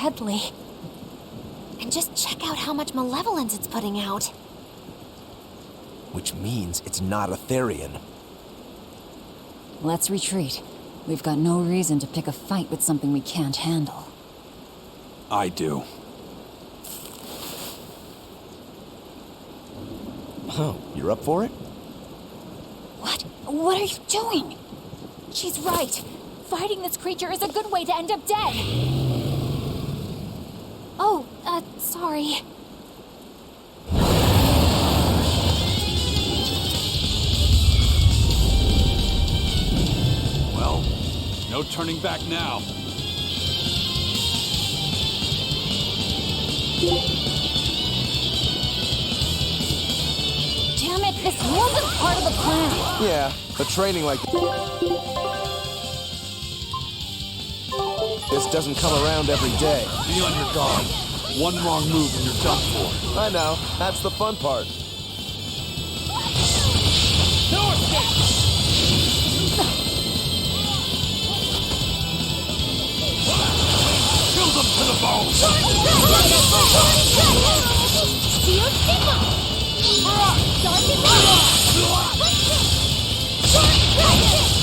deadly. And just check out how much malevolence it's putting out. Which means it's not Etherian. Let's retreat. We've got no reason to pick a fight with something we can't handle. I do. Oh, you're up for it? What? What are you doing? She's right. Fighting this creature is a good way to end up dead. Oh, sorry. Well, no turning back now. Damn it, this wasn't part of the plan. Yeah, but training like this doesn't come around every day. Be on your guard. One wrong move and you're done for. I know, that's the fun part. No escape! Kill them to the bone! Steel signal! Dark and dragon! There's a lot of fire here!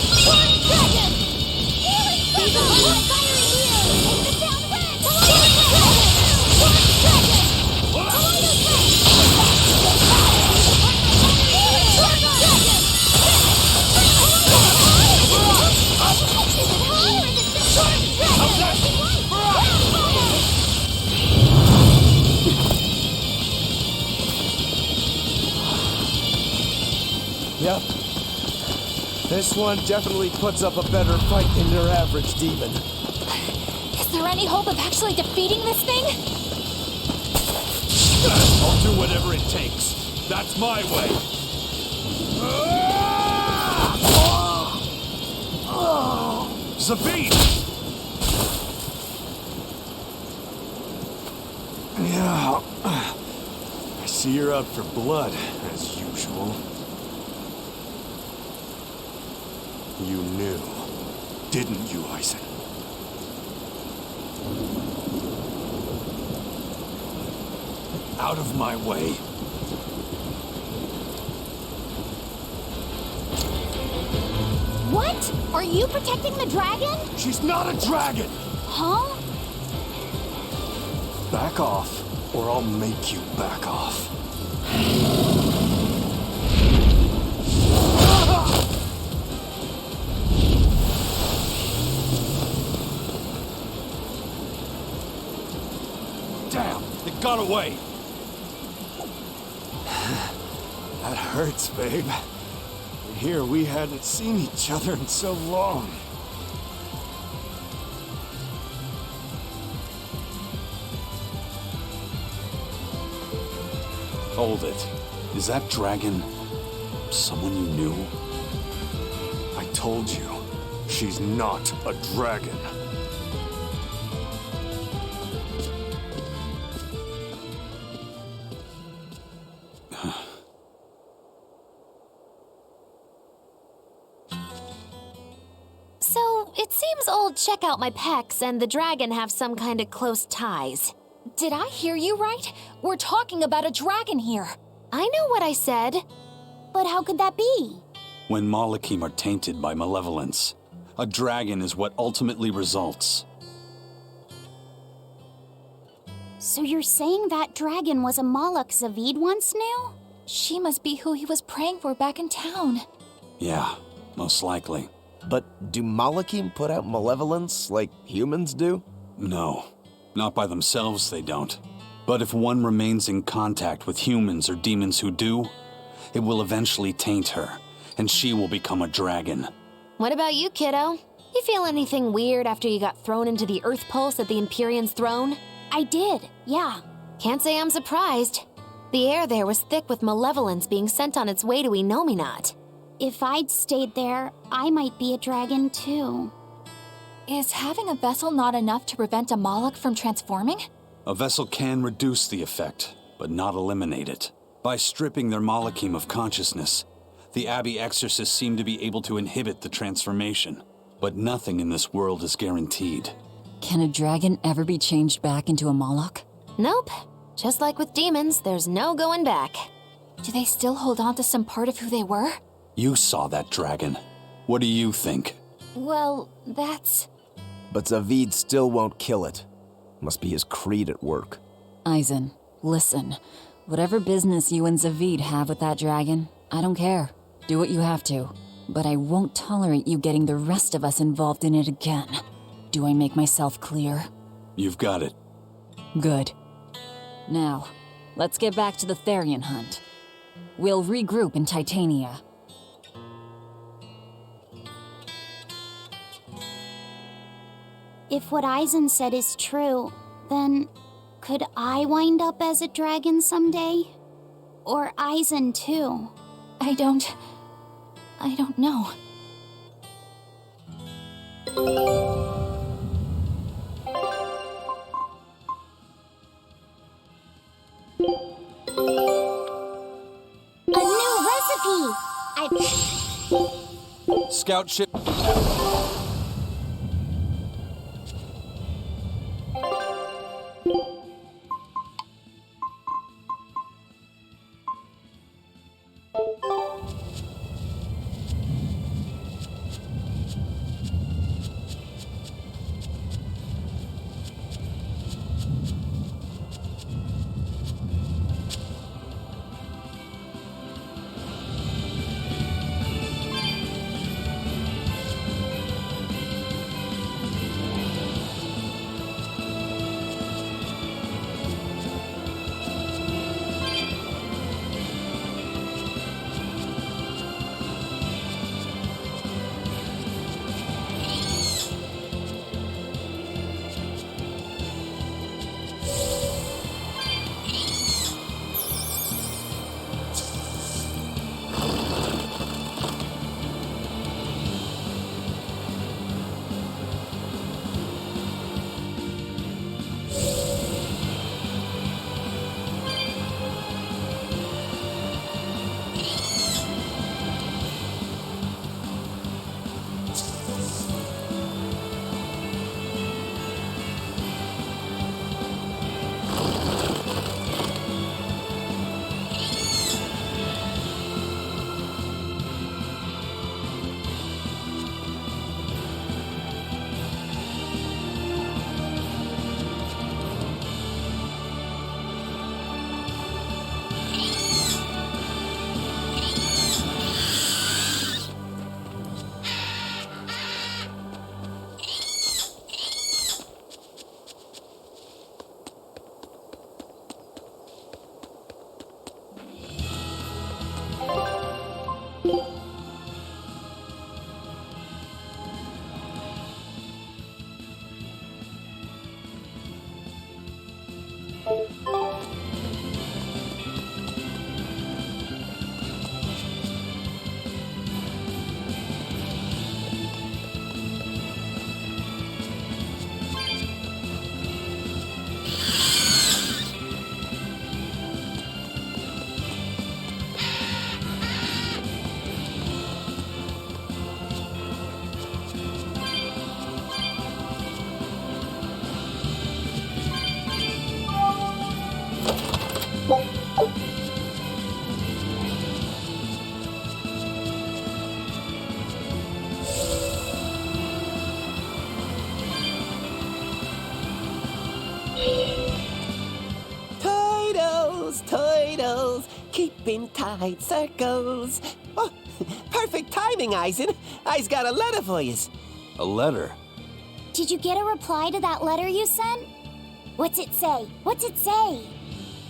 Take the downwind! Yep. This one definitely puts up a better fight than your average demon. Is there any hope of actually defeating this thing? I'll do whatever it takes. That's my way. Zabine! Yeah. I see you're out for blood, as usual. You knew, didn't you, Eisen? Out of my way. What? Are you protecting the dragon? She's not a dragon! Huh? Back off, or I'll make you back off. Damn, it got away. That hurts, babe. Here we hadn't seen each other in so long. Hold it. Is that dragon someone you knew? I told you, she's not a dragon. So, it seems old Check Out My Pecs and the dragon have some kind of close ties. Did I hear you right? We're talking about a dragon here. I know what I said. But how could that be? When Malachim are tainted by malevolence, a dragon is what ultimately results. So you're saying that dragon was a Malak Zavid once knew? She must be who he was praying for back in town. Yeah, most likely. But do Malachim put out malevolence like humans do? No, not by themselves they don't. But if one remains in contact with humans or demons who do, it will eventually taint her, and she will become a dragon. What about you, kiddo? You feel anything weird after you got thrown into the Earth Pulse at the Empyrean's throne? I did, yeah. Can't say I'm surprised. The air there was thick with malevolence being sent on its way to Enominat. If I'd stayed there, I might be a dragon too. Is having a vessel not enough to prevent a Malak from transforming? A vessel can reduce the effect, but not eliminate it. By stripping their Malachim of consciousness, the Abbey exorcists seem to be able to inhibit the transformation. But nothing in this world is guaranteed. Can a dragon ever be changed back into a Moloch? Nope. Just like with demons, there's no going back. Do they still hold on to some part of who they were? You saw that dragon. What do you think? Well, that's... But Zavid still won't kill it. Must be his creed at work. Eisen, listen. Whatever business you and Zavid have with that dragon, I don't care. Do what you have to. But I won't tolerate you getting the rest of us involved in it again. Do I make myself clear? You've got it. Good. Now, let's get back to the Therian hunt. We'll regroup in Titania. If what Eisen said is true, then could I wind up as a dragon someday? Or Eisen too? I don't know. A new recipe! Scout ship. Turtles, keeping tight circles. Oh, perfect timing, Eisen. I's got a letter for yous. A letter? Did you get a reply to that letter you sent? What's it say? What's it say?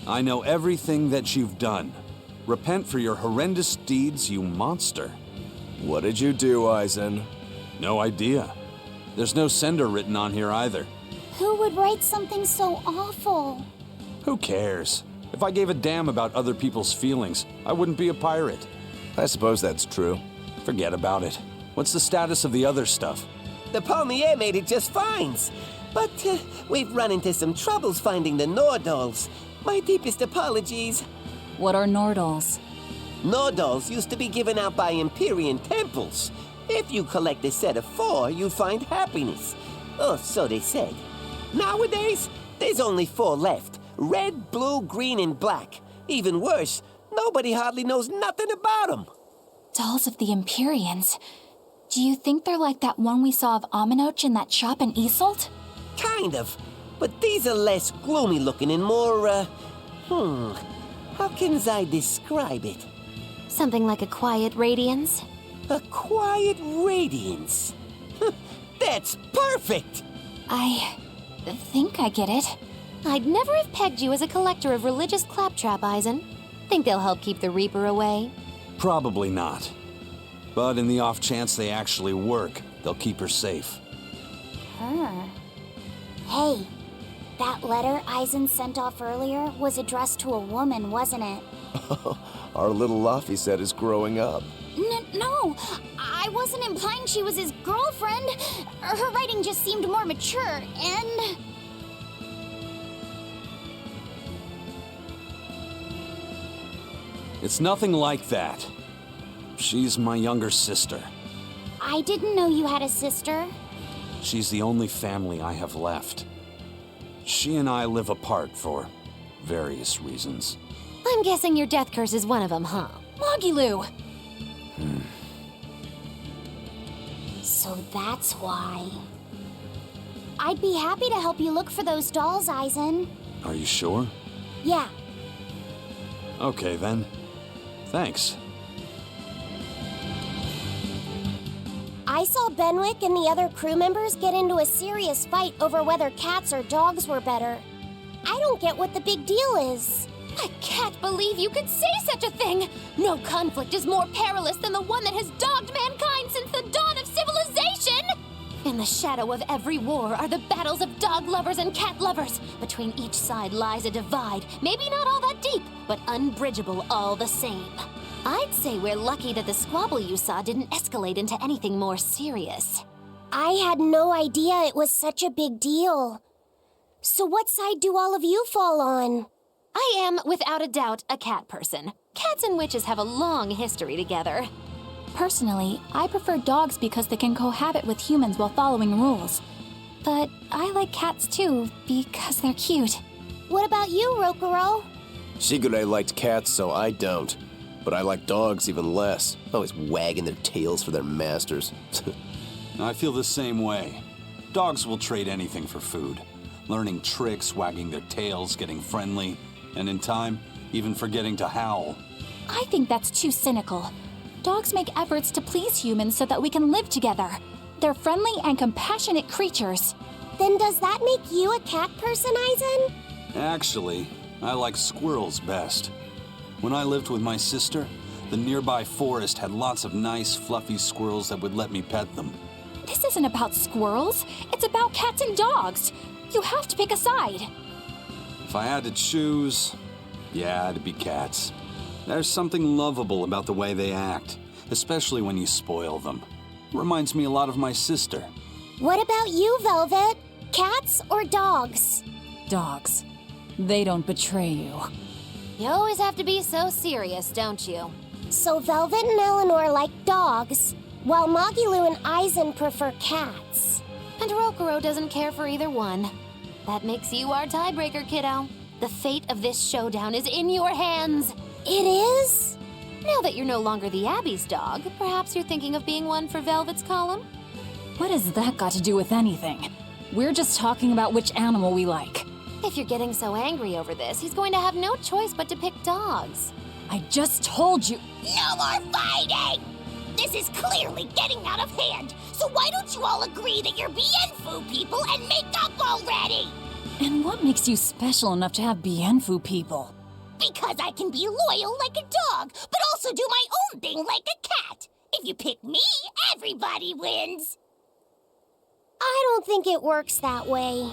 I know everything that you've done. Repent for your horrendous deeds, you monster. What did you do, Eisen? No idea. There's no sender written on here either. Who would write something so awful? Who cares? If I gave a damn about other people's feelings, I wouldn't be a pirate. I suppose that's true. Forget about it. What's the status of the other stuff? The Palmier made it just fine. But we've run into some troubles finding the Nordals. My deepest apologies. What are Nordals? Nordals used to be given out by Empyrean temples. If you collect a set of 4, you find happiness. Oh, so they say. Nowadays, there's only 4 left. Red, blue, green, and black. Even worse, nobody hardly knows nothing about them. Dolls of the Empyreans. Do you think they're like that one we saw of Aminoch in that shop in Isolt? Kind of. But these are less gloomy looking and more, how can I describe it? Something like a quiet radiance? A quiet radiance. That's perfect! I think I get it. I'd never have pegged you as a collector of religious claptrap, Eisen. Think they'll help keep the Reaper away? Probably not. But in the off chance they actually work, they'll keep her safe. Hey, that letter Eisen sent off earlier was addressed to a woman, wasn't it? Our little Laphicet is growing up. No, I wasn't implying she was his girlfriend. Her writing just seemed more mature, and... It's nothing like that. She's my younger sister. I didn't know you had a sister. She's the only family I have left. She and I live apart for various reasons. I'm guessing your death curse is one of them, huh? Mogiloo! So that's why. I'd be happy to help you look for those dolls, Eisen. Are you sure? Yeah. Okay then. Thanks. I saw Benwick and the other crew members get into a serious fight over whether cats or dogs were better. I don't get what the big deal is. I can't believe you could say such a thing! No conflict is more perilous than the one that has dogged mankind since the dawn of civilization! In the shadow of every war are the battles of dog lovers and cat lovers. Between each side lies a divide, maybe not all that deep, but unbridgeable all the same. I'd say we're lucky that the squabble you saw didn't escalate into anything more serious. I had no idea it was such a big deal. So what side do all of you fall on? I am, without a doubt, a cat person. Cats and witches have a long history together. Personally, I prefer dogs because they can cohabit with humans while following rules. But I like cats too, because they're cute. What about you, Rokuro? Shigure liked cats, so I don't. But I like dogs even less. Always wagging their tails for their masters. I feel the same way. Dogs will trade anything for food. Learning tricks, wagging their tails, getting friendly, and in time, even forgetting to howl. I think that's too cynical. Dogs make efforts to please humans so that we can live together. They're friendly and compassionate creatures. Then does that make you a cat person, Eisen? Actually, I like squirrels best. When I lived with my sister, the nearby forest had lots of nice, fluffy squirrels that would let me pet them. This isn't about squirrels. It's about cats and dogs. You have to pick a side. If I had to choose, yeah, it'd be cats. There's something lovable about the way they act, especially when you spoil them. Reminds me a lot of my sister. What about you, Velvet? Cats or dogs? Dogs. They don't betray you. You always have to be so serious, don't you? So Velvet and Eleanor like dogs, while Mogiloo and Eisen prefer cats. And Rokuro doesn't care for either one. That makes you our tiebreaker, kiddo. The fate of this showdown is in your hands. It is? Now that you're no longer the Abbey's dog, perhaps you're thinking of being one for Velvet's column? What has that got to do with anything? We're just talking about which animal we like. If you're getting so angry over this, he's going to have no choice but to pick dogs. I just told you. No more fighting! This is clearly getting out of hand, so why don't you all agree that you're Bienfu people and make up already? And what makes you special enough to have Bienfu people? Because I can be loyal like a dog, but also do my own thing like a cat. If you pick me, everybody wins. I don't think it works that way.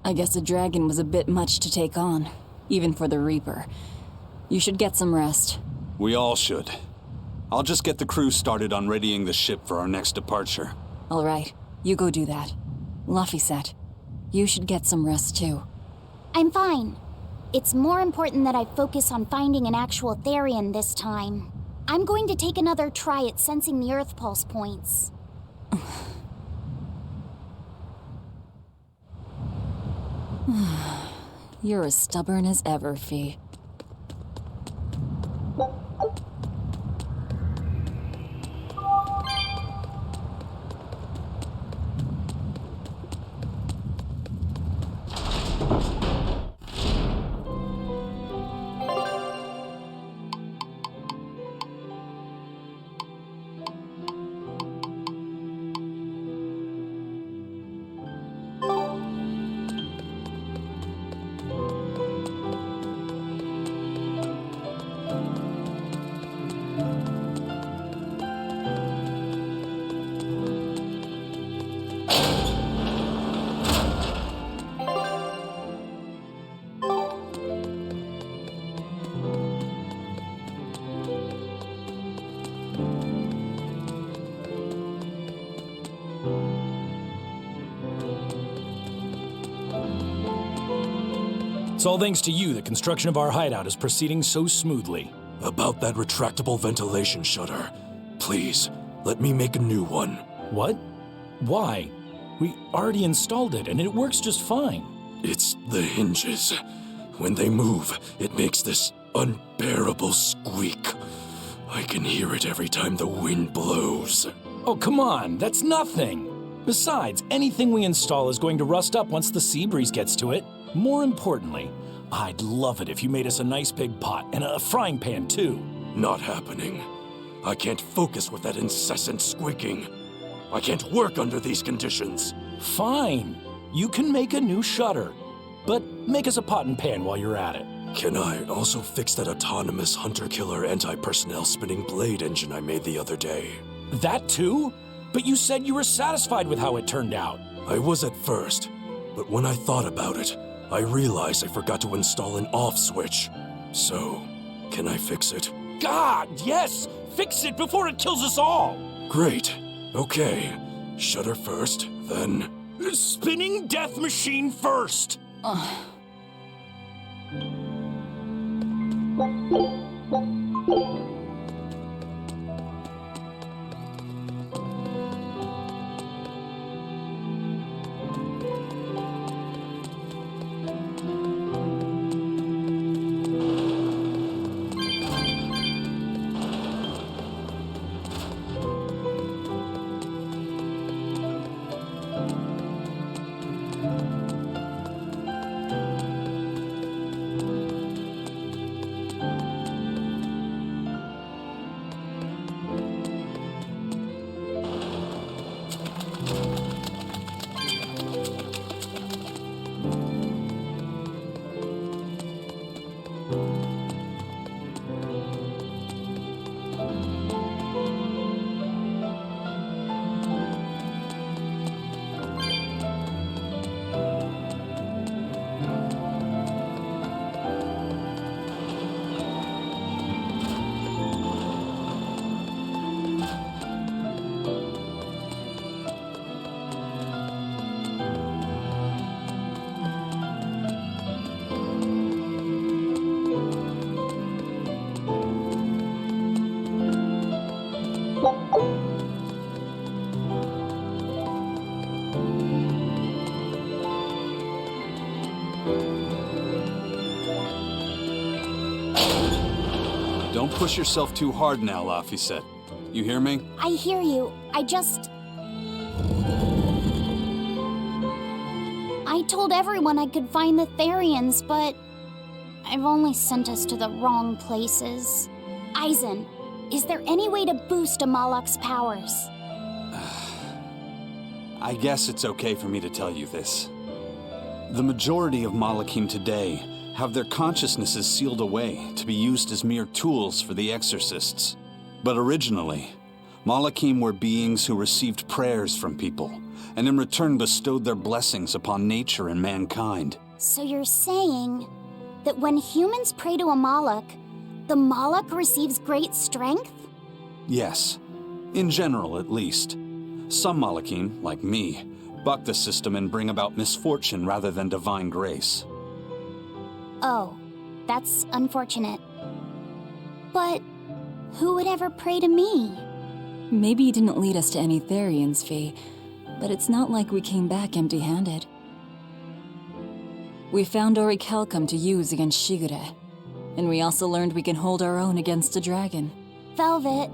I guess a dragon was a bit much to take on, even for the Reaper. You should get some rest. We all should. I'll just get the crew started on readying the ship for our next departure. All right, you go do that. Laphicet, you should get some rest too. I'm fine. It's more important that I focus on finding an actual Therian this time. I'm going to take another try at sensing the Earth Pulse points. You're as stubborn as ever, Fee. It's all thanks to you that construction of our hideout is proceeding so smoothly. About that retractable ventilation shutter, please, let me make a new one. What? Why? We already installed it, and it works just fine. It's the hinges. When they move, it makes this unbearable squeak. I can hear it every time the wind blows. Oh, come on, that's nothing. Besides, anything we install is going to rust up once the sea breeze gets to it. More importantly, I'd love it if you made us a nice big pot and a frying pan, too. Not happening. I can't focus with that incessant squeaking. I can't work under these conditions. Fine. You can make a new shutter. But make us a pot and pan while you're at it. Can I also fix that autonomous hunter-killer anti-personnel spinning blade engine I made the other day? That too? But you said you were satisfied with how it turned out. I was at first, but when I thought about it, I realized I forgot to install an off switch. So, can I fix it? God, yes! Fix it before it kills us all! Great. Okay. Shutter first, then... Spinning death machine first! Don't push yourself too hard now, Laphicet. You hear me? I hear you. I told everyone I could find the Therians, but I've only sent us to the wrong places. Eisen, is there any way to boost Amalok's powers? I guess it's okay for me to tell you this. The majority of Malachim today have their consciousnesses sealed away to be used as mere tools for the exorcists. But originally, Malachim were beings who received prayers from people, and in return bestowed their blessings upon nature and mankind. So you're saying that when humans pray to a Malak, the Malak receives great strength? Yes, in general at least. Some Malachim, like me, buck the system and bring about misfortune rather than divine grace. Oh, that's unfortunate. But who would ever pray to me? Maybe you didn't lead us to any Therians, Fee, but it's not like we came back empty-handed. We found Orichalcum to use against Shigure, and we also learned we can hold our own against a dragon. Velvet.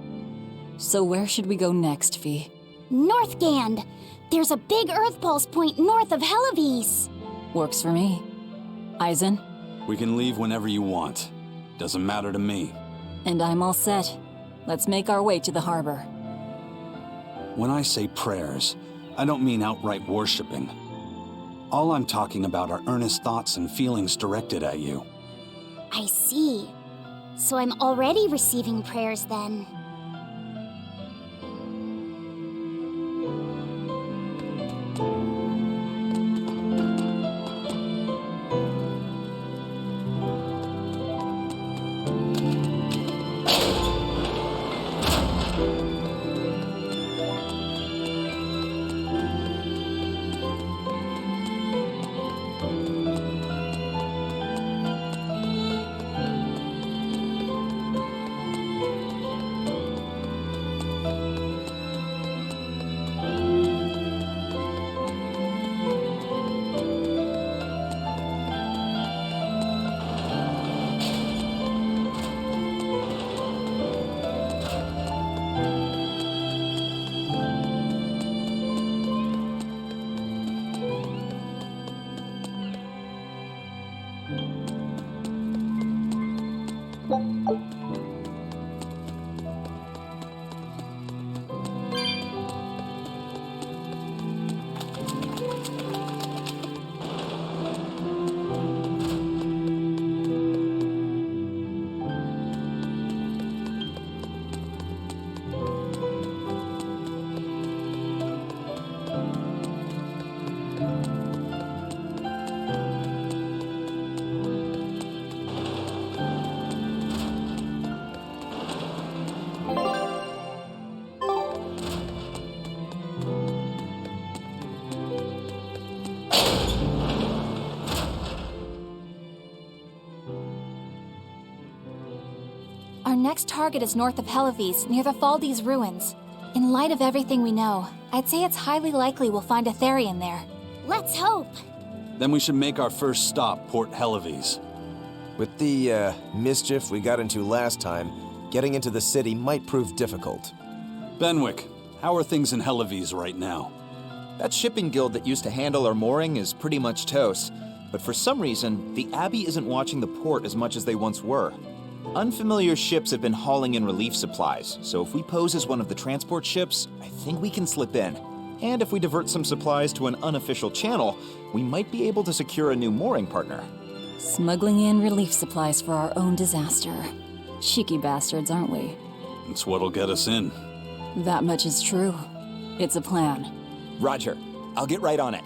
So where should we go next, Fee? Northgand! There's a big Earth Pulse point north of Helivis. Works for me. Eisen? We can leave whenever you want. Doesn't matter to me. And I'm all set. Let's make our way to the harbor. When I say prayers, I don't mean outright worshipping. All I'm talking about are earnest thoughts and feelings directed at you. I see. So I'm already receiving prayers then. Our next target is north of Helivis, near the Faldi's ruins. In light of everything we know, I'd say it's highly likely we'll find a Therian there. Let's hope. Then we should make our first stop, Port Helivis. With the mischief we got into last time, getting into the city might prove difficult. Benwick, how are things in Helivis right now? That shipping guild that used to handle our mooring is pretty much toast. But for some reason, the Abbey isn't watching the port as much as they once were. Unfamiliar ships have been hauling in relief supplies, so if we pose as one of the transport ships, I think we can slip in. And if we divert some supplies to an unofficial channel, we might be able to secure a new mooring partner. Smuggling in relief supplies for our own disaster. Cheeky bastards, aren't we? It's what'll get us in. That much is true. It's a plan. Roger. I'll get right on it.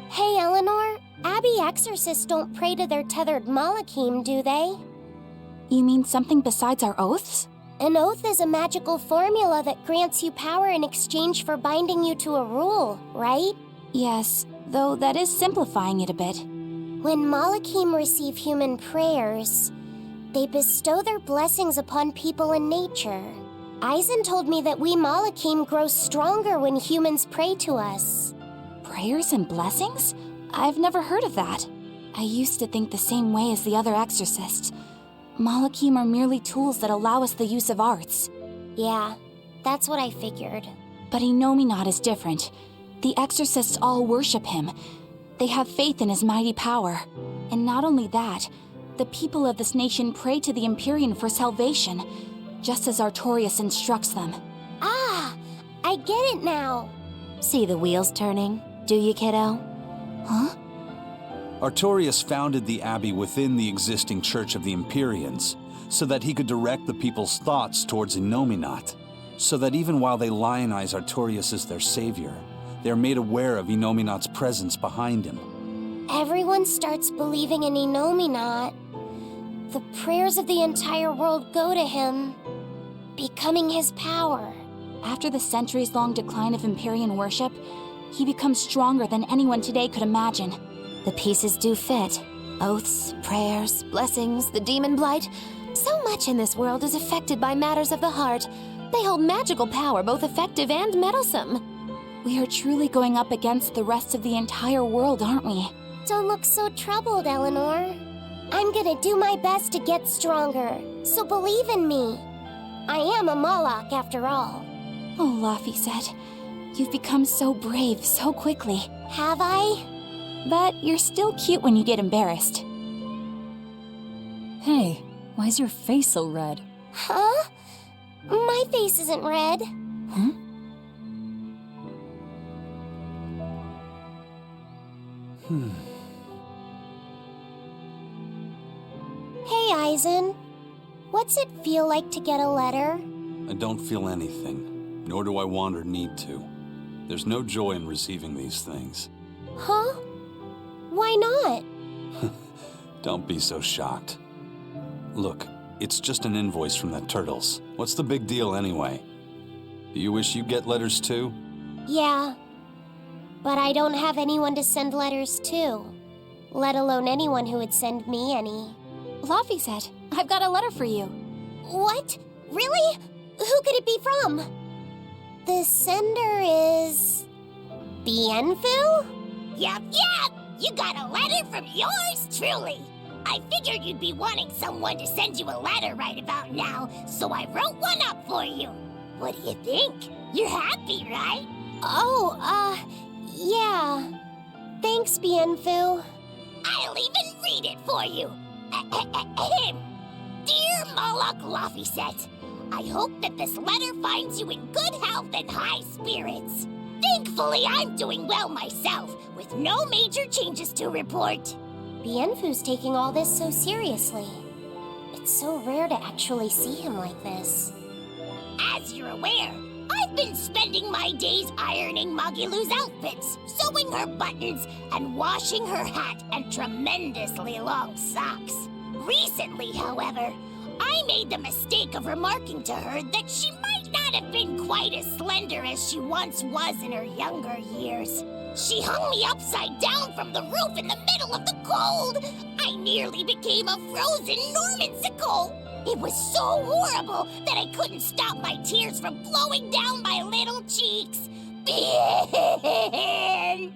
Hey, Eleanor. Abbey exorcists don't pray to their tethered Malachim, do they? You mean something besides our oaths? An oath is a magical formula that grants you power in exchange for binding you to a rule, right? Yes, though that is simplifying it a bit. When Malachim receive human prayers, they bestow their blessings upon people and nature. Eisen told me that we Malachim grow stronger when humans pray to us. Prayers and blessings? I've never heard of that. I used to think the same way as the other exorcists. Malachim are merely tools that allow us the use of arts. Yeah, that's what I figured. But Innominat is different. The exorcists all worship him. They have faith in his mighty power. And not only that, the people of this nation pray to the Empyrean for salvation, just as Artorias instructs them. Ah, I get it now. See the wheels turning, do you, kiddo? Huh? Artorias founded the Abbey within the existing Church of the Empyreans, so that he could direct the people's thoughts towards Innominat, so that even while they lionize Artorias as their savior, they are made aware of Innominat's presence behind him. Everyone starts believing in Innominat. The prayers of the entire world go to him, becoming his power. After the centuries-long decline of Empyrean worship, he becomes stronger than anyone today could imagine. The pieces do fit. Oaths, prayers, blessings, the Demon Blight. So much in this world is affected by matters of the heart. They hold magical power, both effective and meddlesome. We are truly going up against the rest of the entire world, aren't we? Don't look so troubled, Eleanor. I'm gonna do my best to get stronger, so believe in me. I am a Moloch, after all. Oh, Laphicet, you've become so brave so quickly. Have I? But you're still cute when you get embarrassed. Hey, why's your face so red? Huh? My face isn't red. Huh? Hey, Eisen. What's it feel like to get a letter? I don't feel anything, nor do I want or need to. There's no joy in receiving these things. Huh? Why not? Don't be so shocked. Look, it's just an invoice from the turtles. What's the big deal anyway? Do you wish you get letters too? Yeah. But I don't have anyone to send letters to. Let alone anyone who would send me any. Laphicet, I've got a letter for you. What? Really? Who could it be from? The sender is... Bienfu? Yep. You got a letter from yours truly. I figured you'd be wanting someone to send you a letter right about now, so I wrote one up for you. What do you think? You're happy, right? Oh, yeah. Thanks, Bienfu. I'll even read it for you. Dear Moloch Laphicet, I hope that this letter finds you in good health and high spirits. Thankfully, I'm doing well myself, with no major changes to report. Bienfu's taking all this so seriously. It's so rare to actually see him like this. As you're aware, I've been spending my days ironing Magilu's outfits, sewing her buttons, and washing her hat and tremendously long socks. Recently, however, I made the mistake of remarking to her that she might not have been quite as slender as she once was in her younger years. She hung me upside down from the roof in the middle of the cold. I nearly became a frozen Normansicle. It was so horrible that I couldn't stop my tears from flowing down my little cheeks. Bien!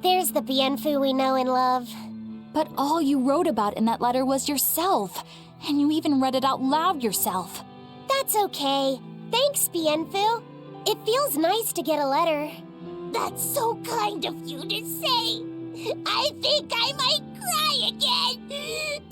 There's the Bienfu we know and love. But all you wrote about in that letter was yourself. And you even read it out loud yourself. That's okay. Thanks, Bienfu. It feels nice to get a letter. That's so kind of you to say. I think I might cry again. Bien!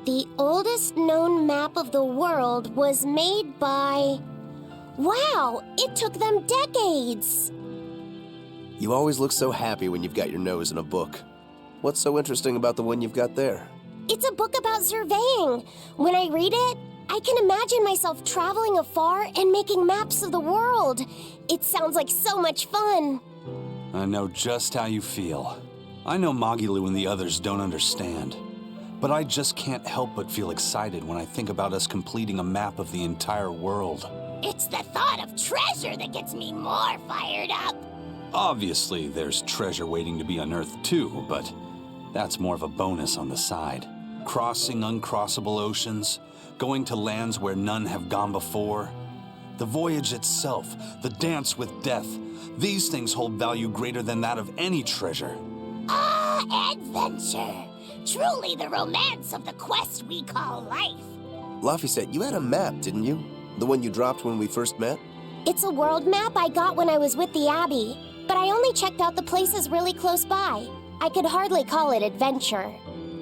The oldest known map of the world was made by... Wow, it took them decades! You always look so happy when you've got your nose in a book. What's so interesting about the one you've got there? It's a book about surveying. When I read it, I can imagine myself traveling afar and making maps of the world. It sounds like so much fun. I know just how you feel. I know Magilu and the others don't understand. But I just can't help but feel excited when I think about us completing a map of the entire world. It's the thought of treasure that gets me more fired up. Obviously, there's treasure waiting to be unearthed too, but that's more of a bonus on the side. Crossing uncrossable oceans, going to lands where none have gone before. The voyage itself, the dance with death, these things hold value greater than that of any treasure. Ah, adventure. Truly the romance of the quest we call life. Laphicet, you had a map, didn't you? The one you dropped when we first met? It's a world map I got when I was with the Abbey, but I only checked out the places really close by. I could hardly call it adventure.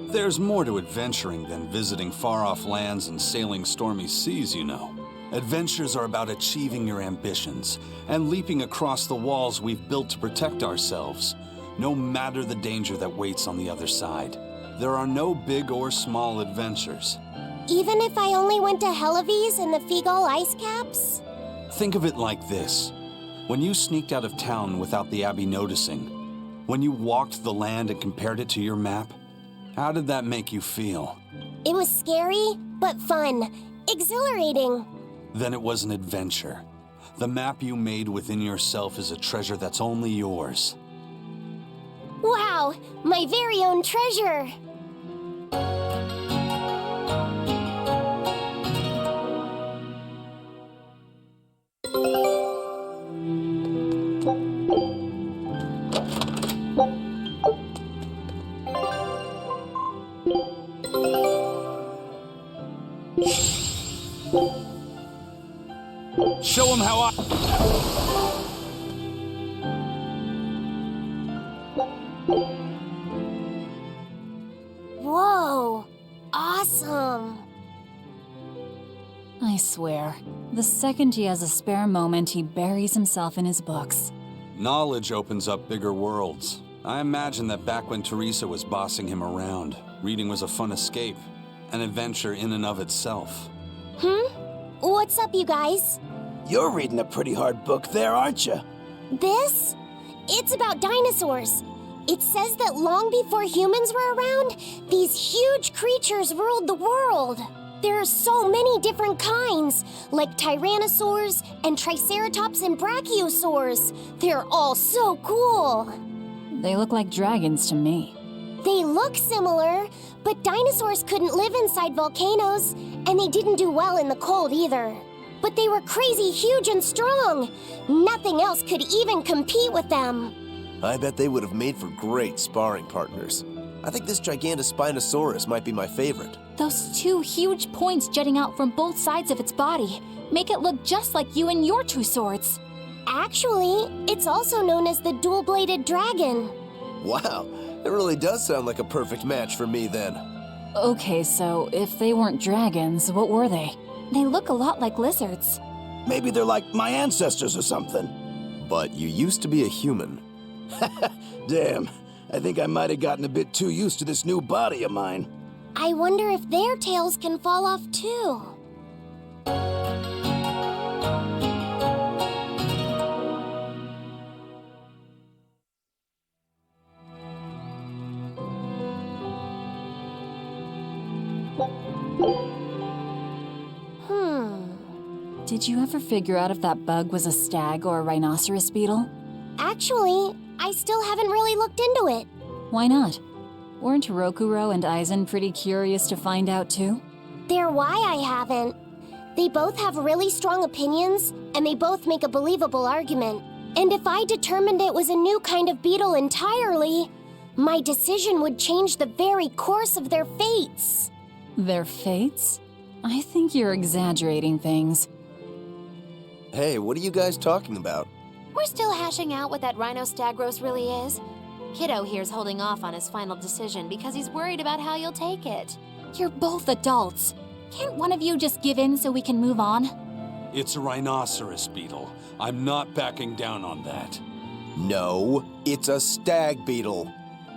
There's more to adventuring than visiting far-off lands and sailing stormy seas, you know. Adventures are about achieving your ambitions and leaping across the walls we've built to protect ourselves, no matter the danger that waits on the other side. There are no big or small adventures. Even if I only went to Helavies and the Figal ice caps? Think of it like this. When you sneaked out of town without the Abbey noticing, when you walked the land and compared it to your map, how did that make you feel? It was scary, but fun. Exhilarating. Then it was an adventure. The map you made within yourself is a treasure that's only yours. Wow, my very own treasure! Show him how I... Whoa, awesome! I swear, the second he has a spare moment, he buries himself in his books. Knowledge opens up bigger worlds. I imagine that back when Teresa was bossing him around, reading was a fun escape, an adventure in and of itself. What's up, you guys? You're reading a pretty hard book there, aren't you? This? It's about dinosaurs. It says that long before humans were around, these huge creatures ruled the world. There are so many different kinds, like tyrannosaurs and triceratops and brachiosaurs. They're all so cool. They look like dragons to me. They look similar, but dinosaurs couldn't live inside volcanoes, and they didn't do well in the cold either. But they were crazy huge and strong. Nothing else could even compete with them. I bet they would have made for great sparring partners. I think this Gigantospinosaurus might be my favorite. Those two huge points jutting out from both sides of its body make it look just like you and your two swords. Actually, it's also known as the dual-bladed dragon. Wow, it really does sound like a perfect match for me then. Okay, so if they weren't dragons, what were they? They look a lot like lizards. Maybe they're like my ancestors or something. But you used to be a human. Damn, I think I might have gotten a bit too used to this new body of mine. I wonder if their tails can fall off too. Did you ever figure out if that bug was a stag or a rhinoceros beetle? Actually, I still haven't really looked into it. Why not? Weren't Rokuro and Aizen pretty curious to find out too? They're why I haven't. They both have really strong opinions, and they both make a believable argument. And if I determined it was a new kind of beetle entirely, my decision would change the very course of their fates. Their fates? I think you're exaggerating things. Hey, what are you guys talking about? We're still hashing out what that Rhinostagros really is. Kiddo here's holding off on his final decision because he's worried about how you'll take it. You're both adults. Can't one of you just give in so we can move on? It's a rhinoceros beetle. I'm not backing down on that. No, it's a stag beetle.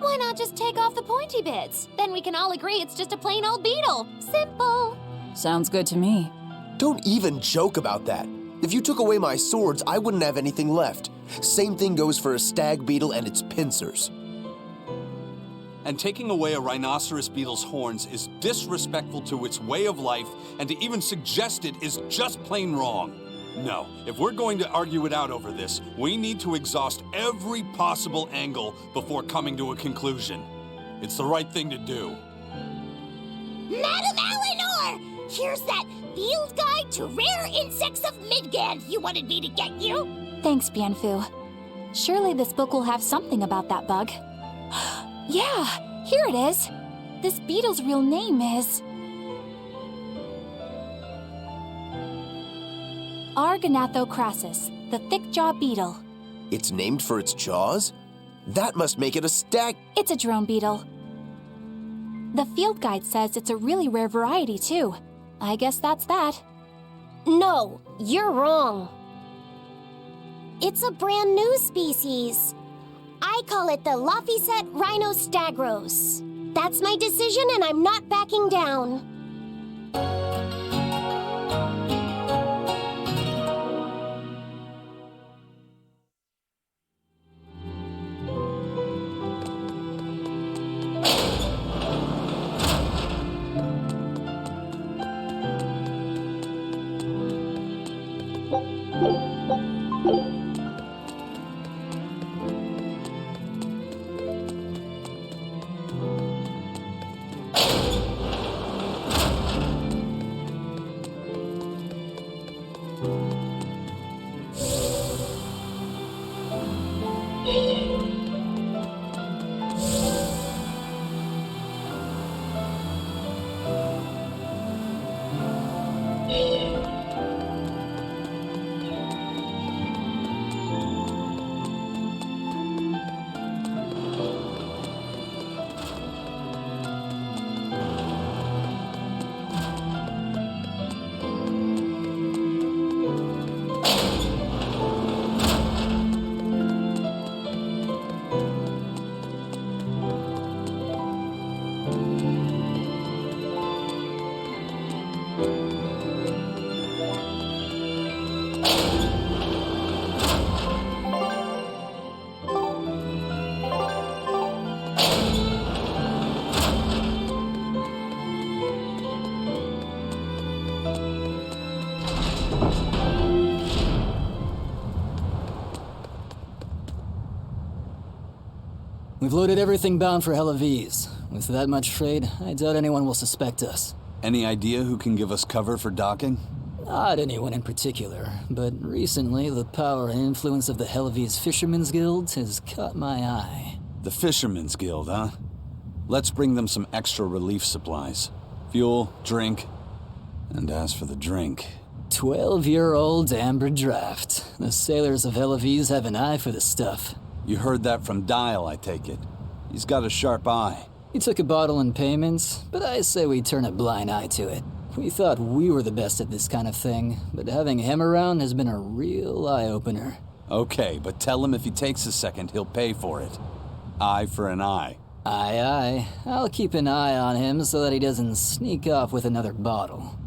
Why not just take off the pointy bits? Then we can all agree it's just a plain old beetle. Simple. Sounds good to me. Don't even joke about that. If you took away my swords, I wouldn't have anything left. Same thing goes for a stag beetle and its pincers. And taking away a rhinoceros beetle's horns is disrespectful to its way of life, and to even suggest it is just plain wrong. No, if we're going to argue it out over this, we need to exhaust every possible angle before coming to a conclusion. It's the right thing to do. Madam Eleanor! Here's that Field Guide to Rare Insects of Midgand you wanted me to get you. Thanks, Bienfu. Surely this book will have something about that bug. Yeah, here it is. This beetle's real name is... Argento Crassus, the thick-jawed beetle. It's named for its jaws? That must make it a stag... It's a drone beetle. The field guide says it's a really rare variety, too. I guess that's that. No, you're wrong. It's a brand new species. I call it the Laphicet Rhinostagros. That's my decision, and I'm not backing down. We've loaded everything bound for Helaviz. With that much freight, I doubt anyone will suspect us. Any idea who can give us cover for docking? Not anyone in particular, but recently the power and influence of the Helaviz Fishermen's Guild has caught my eye. The Fishermen's Guild, huh? Let's bring them some extra relief supplies. Fuel, drink, and as for the drink... 12-year-old amber draft. The sailors of Helaviz have an eye for the stuff. You heard that from Dial, I take it. He's got a sharp eye. He took a bottle in payments, but I say we turn a blind eye to it. We thought we were the best at this kind of thing, but having him around has been a real eye-opener. Okay, but tell him if he takes a second, he'll pay for it. Eye for an eye. Aye, aye. I'll keep an eye on him so that he doesn't sneak off with another bottle.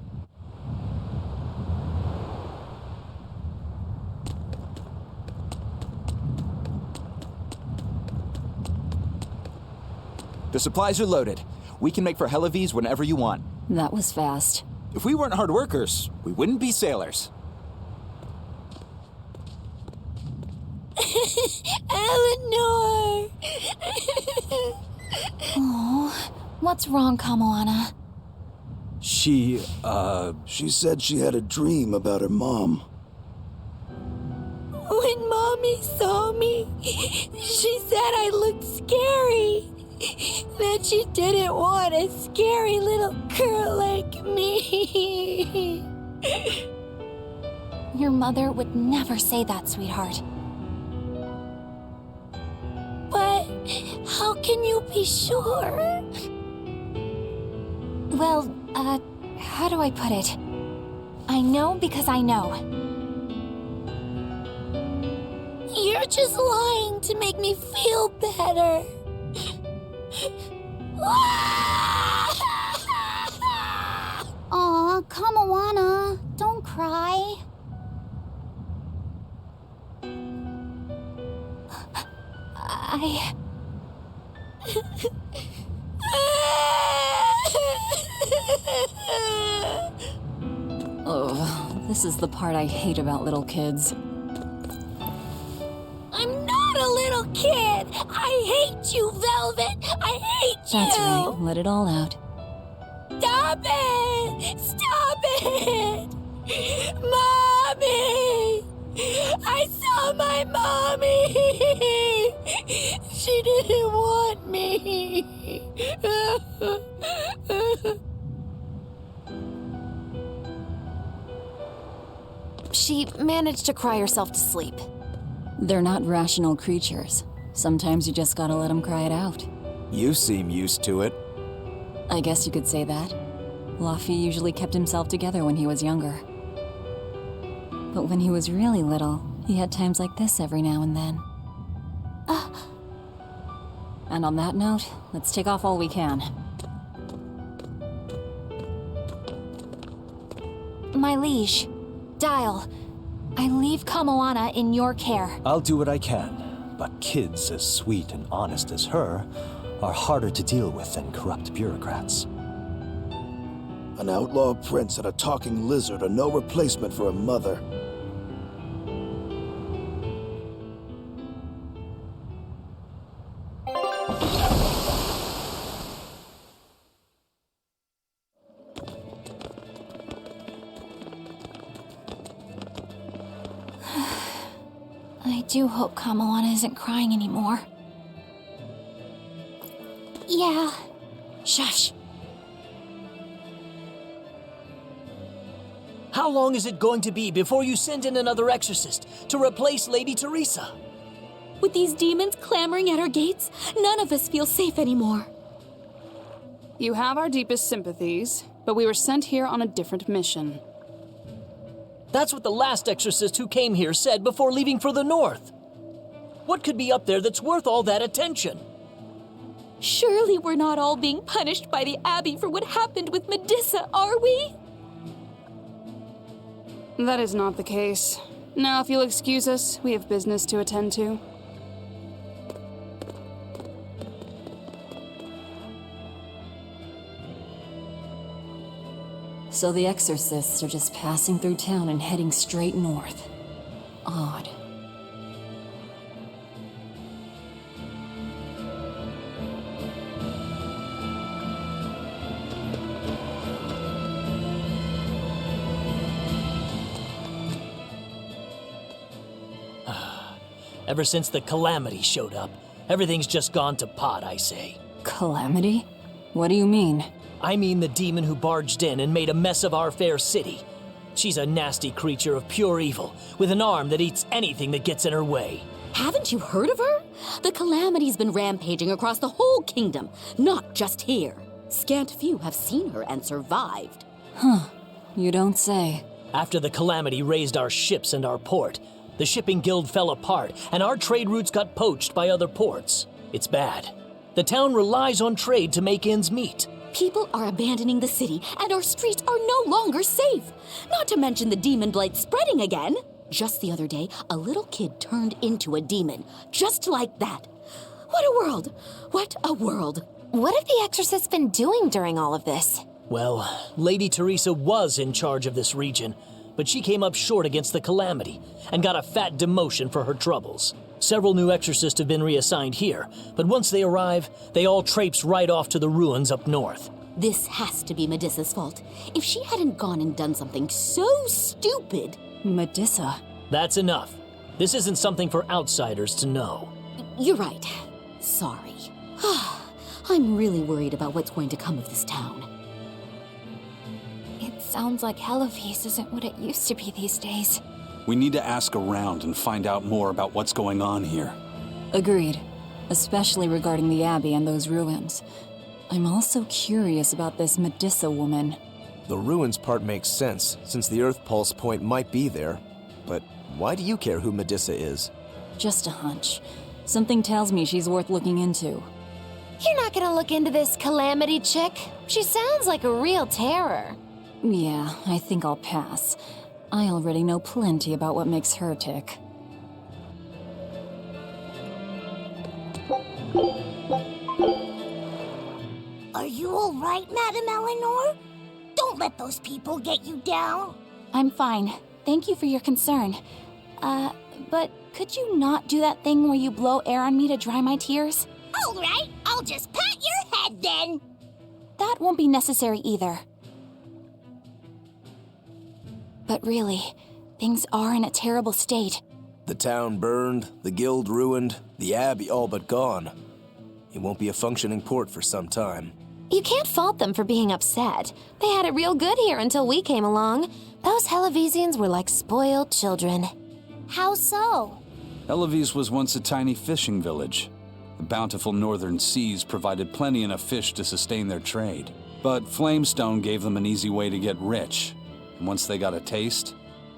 The supplies are loaded. We can make for Helaviz whenever you want. That was fast. If we weren't hard workers, we wouldn't be sailors. Eleanor! Oh, what's wrong, Kamoana? She said she had a dream about her mom. When Mommy saw me, she said I looked scary. That she didn't want a scary little girl like me. Your mother would never say that, sweetheart. But how can you be sure? Well, how do I put it? I know because I know. You're just lying to make me feel better. Aw, Kamoana, don't cry. Oh, this is the part I hate about little kids. I'm not a little kid. I hate you, Velvet. I hate you. That's right, let it all out. Stop it! Stop it! Mommy! I saw my mommy! She didn't want me. She managed to cry herself to sleep. They're not rational creatures. Sometimes you just gotta let them cry it out. You seem used to it. I guess you could say that. Laffy usually kept himself together when he was younger. But when he was really little, he had times like this every now and then. And on that note, let's take off all we can. My liege, Dial, I leave Kamoana in your care. I'll do what I can, but kids as sweet and honest as her are harder to deal with than corrupt bureaucrats. An outlaw prince and a talking lizard are no replacement for a mother. I do hope Kamoana isn't crying anymore. Yeah. Shush. How long is it going to be before you send in another exorcist to replace Lady Teresa? With these demons clamoring at our gates, none of us feel safe anymore. You have our deepest sympathies, but we were sent here on a different mission. That's what the last exorcist who came here said before leaving for the north. What could be up there that's worth all that attention? Surely we're not all being punished by the Abbey for what happened with Medusa, are we? That is not the case. Now, if you'll excuse us, we have business to attend to. So the exorcists are just passing through town and heading straight north. Odd. Ever since the Calamity showed up, everything's just gone to pot, I say. Calamity? What do you mean? I mean the demon who barged in and made a mess of our fair city. She's a nasty creature of pure evil, with an arm that eats anything that gets in her way. Haven't you heard of her? The Calamity's been rampaging across the whole kingdom, not just here. Scant few have seen her and survived. Huh, you don't say. After the Calamity raised our ships and our port, the shipping guild fell apart, and our trade routes got poached by other ports. It's bad. The town relies on trade to make ends meet. People are abandoning the city, and our streets are no longer safe. Not to mention the Demon Blight spreading again. Just the other day, a little kid turned into a demon. Just like that. What a world! What a world! What have the exorcists been doing during all of this? Well, Lady Teresa was in charge of this region, but she came up short against the Calamity and got a fat demotion for her troubles. Several new exorcists have been reassigned here, but once they arrive, they all traipse right off to the ruins up north. This has to be Medissa's fault. If she hadn't gone and done something so stupid... Medissa? That's enough. This isn't something for outsiders to know. You're right. Sorry. I'm really worried about what's going to come of this town. It sounds like Hellafeast isn't what it used to be these days. We need to ask around and find out more about what's going on here. Agreed. Especially regarding the Abbey and those ruins. I'm also curious about this Medissa woman. The ruins part makes sense, since the Earth Pulse point might be there. But why do you care who Medissa is? Just a hunch. Something tells me she's worth looking into. You're not gonna look into this Calamity chick? She sounds like a real terror. Yeah, I think I'll pass. I already know plenty about what makes her tick. Are you all right, Madam Eleanor? Don't let those people get you down. I'm fine. Thank you for your concern. But could you not do that thing where you blow air on me to dry my tears? All right, I'll just pat your head then. That won't be necessary either. But really, things are in a terrible state. The town burned, the guild ruined, the abbey all but gone. It won't be a functioning port for some time. You can't fault them for being upset. They had it real good here until we came along. Those Hellavesians were like spoiled children. How so? Hellawes was once a tiny fishing village. The bountiful northern seas provided plenty enough fish to sustain their trade. But Flamestone gave them an easy way to get rich. And once they got a taste,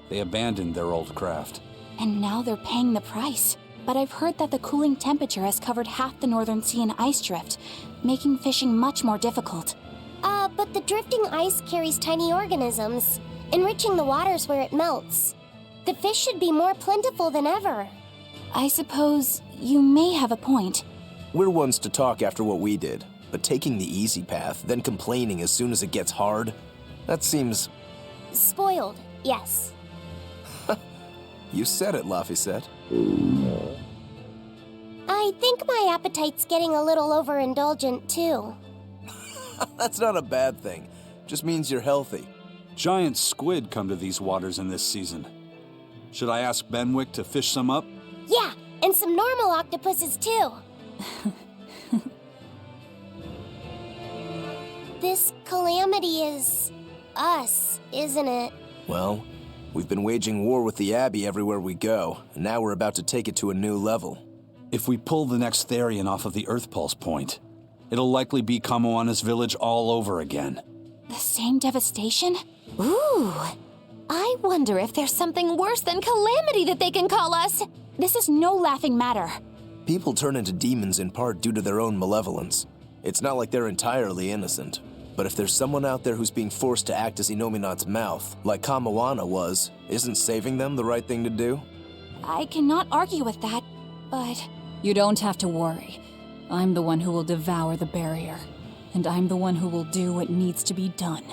they abandoned their old craft. And now they're paying the price. But I've heard that the cooling temperature has covered half the northern sea in ice drift, making fishing much more difficult. But the drifting ice carries tiny organisms, enriching the waters where it melts. The fish should be more plentiful than ever. I suppose you may have a point. We're ones to talk after what we did, but taking the easy path, then complaining as soon as it gets hard, that seems... Spoiled, yes. You said it, Laphicet. I think my appetite's getting a little overindulgent, too. That's not a bad thing. Just means you're healthy. Giant squid come to these waters in this season. Should I ask Benwick to fish some up? Yeah, and some normal octopuses, too. This calamity is... us, isn't it? Well, we've been waging war with the Abbey everywhere we go, and now we're about to take it to a new level. If we pull the next Therian off of the Earth Pulse point, it'll likely be Kamoana's village all over again. The same devastation? Ooh, I wonder if there's something worse than Calamity that they can call us. This is no laughing matter. People turn into demons in part due to their own malevolence. It's not like they're entirely innocent. But if there's someone out there who's being forced to act as Inominat's mouth, like Kamoana was, isn't saving them the right thing to do? I cannot argue with that, but... You don't have to worry. I'm the one who will devour the barrier. And I'm the one who will do what needs to be done.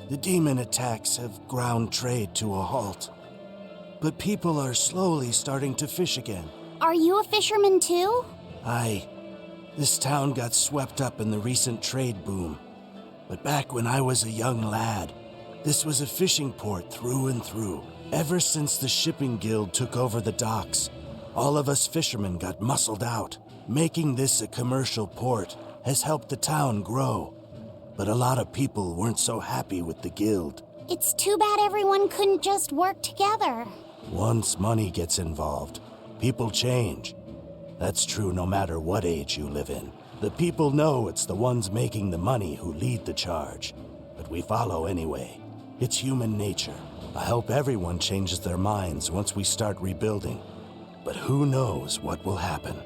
The demon attacks have ground trade to a halt. But people are slowly starting to fish again. Are you a fisherman too? Aye. This town got swept up in the recent trade boom. But back when I was a young lad, this was a fishing port through and through. Ever since the shipping guild took over the docks, all of us fishermen got muscled out. Making this a commercial port has helped the town grow. But a lot of people weren't so happy with the guild. It's too bad everyone couldn't just work together. Once money gets involved, people change. That's true no matter what age you live in. The people know it's the ones making the money who lead the charge, but we follow anyway. It's human nature. I hope everyone changes their minds once we start rebuilding. But who knows what will happen.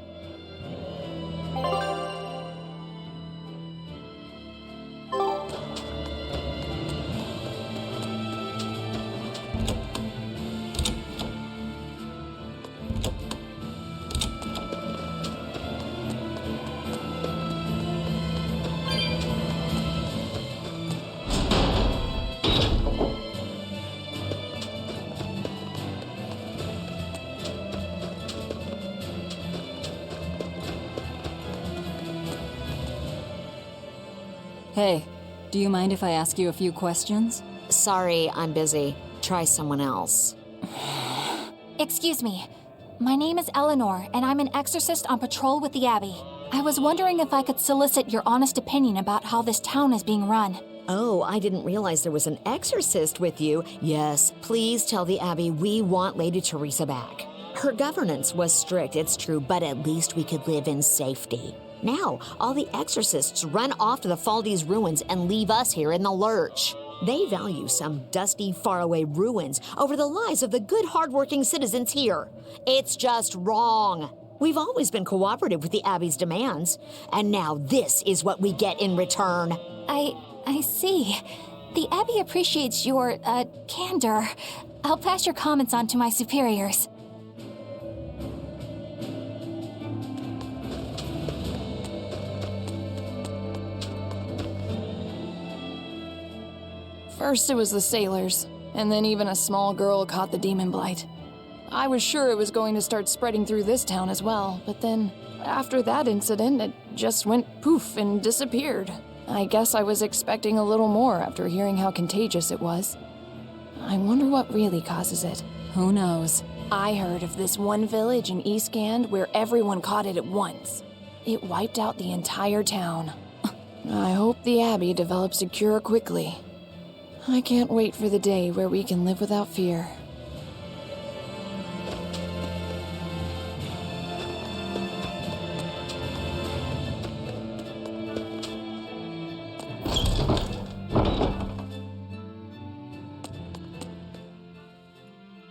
Hey, do you mind if I ask you a few questions? Sorry, I'm busy. Try someone else. Excuse me. My name is Eleanor, and I'm an exorcist on patrol with the Abbey. I was wondering if I could solicit your honest opinion about how this town is being run. Oh, I didn't realize there was an exorcist with you. Yes, please tell the Abbey we want Lady Teresa back. Her governance was strict, it's true, but at least we could live in safety. Now, all the exorcists run off to the Faldi's ruins and leave us here in the lurch. They value some dusty, faraway ruins over the lives of the good, hardworking citizens here. It's just wrong. We've always been cooperative with the Abbey's demands, and now this is what we get in return. I see. The Abbey appreciates your, candor. I'll pass your comments on to my superiors. First it was the sailors, and then even a small girl caught the Demon Blight. I was sure it was going to start spreading through this town as well, but then, after that incident, it just went poof and disappeared. I guess I was expecting a little more after hearing how contagious it was. I wonder what really causes it. Who knows? I heard of this one village in East Gand where everyone caught it at once. It wiped out the entire town. I hope the Abbey develops a cure quickly. I can't wait for the day where we can live without fear.